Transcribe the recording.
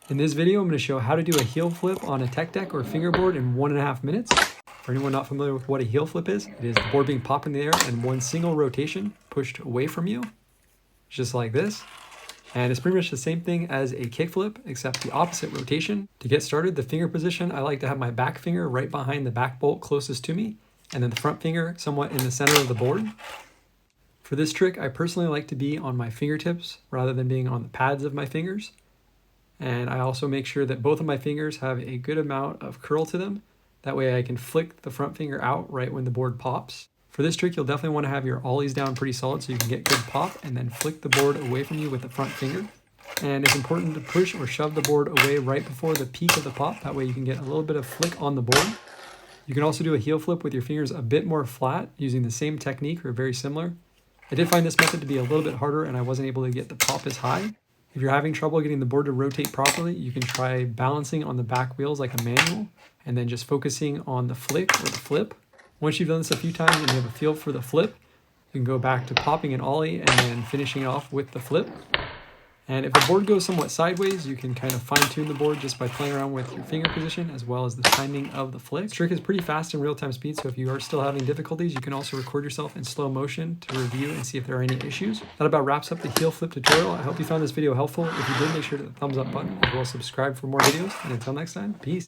In this video, I'm going to show how to do a heel flip on a tech deck or fingerboard in 1.5 minutes. For anyone not familiar with what a heel flip is, it is the board being popped in the air and one single rotation pushed away from you, just like this. And it's pretty much the same thing as a kickflip, except the opposite rotation. To get started, the finger position, I like to have my back finger right behind the back bolt closest to me, and then the front finger somewhat in the center of the board. For this trick, I personally like to be on my fingertips rather than being on the pads of my fingers. And I also make sure that both of my fingers have a good amount of curl to them. That way I can flick the front finger out right when the board pops. For this trick, you'll definitely want to have your ollies down pretty solid so you can get good pop, and then flick the board away from you with the front finger. And it's important to push or shove the board away right before the peak of the pop. That way you can get a little bit of flick on the board. You can also do a heel flip with your fingers a bit more flat using the same technique or very similar. I did find this method to be a little bit harder and I wasn't able to get the pop as high. If you're having trouble getting the board to rotate properly, you can try balancing on the back wheels like a manual and then just focusing on the flick or the flip. Once you've done this a few times and you have a feel for the flip, you can go back to popping an ollie and then finishing off with the flip. And if the board goes somewhat sideways, you can kind of fine tune the board just by playing around with your finger position as well as the timing of the flick. This trick is pretty fast in real-time speed, so if you are still having difficulties, you can also record yourself in slow motion to review and see if there are any issues. That about wraps up the heel flip tutorial. I hope you found this video helpful. If you did, make sure to hit the thumbs up button as well as subscribe for more videos. And until next time, peace.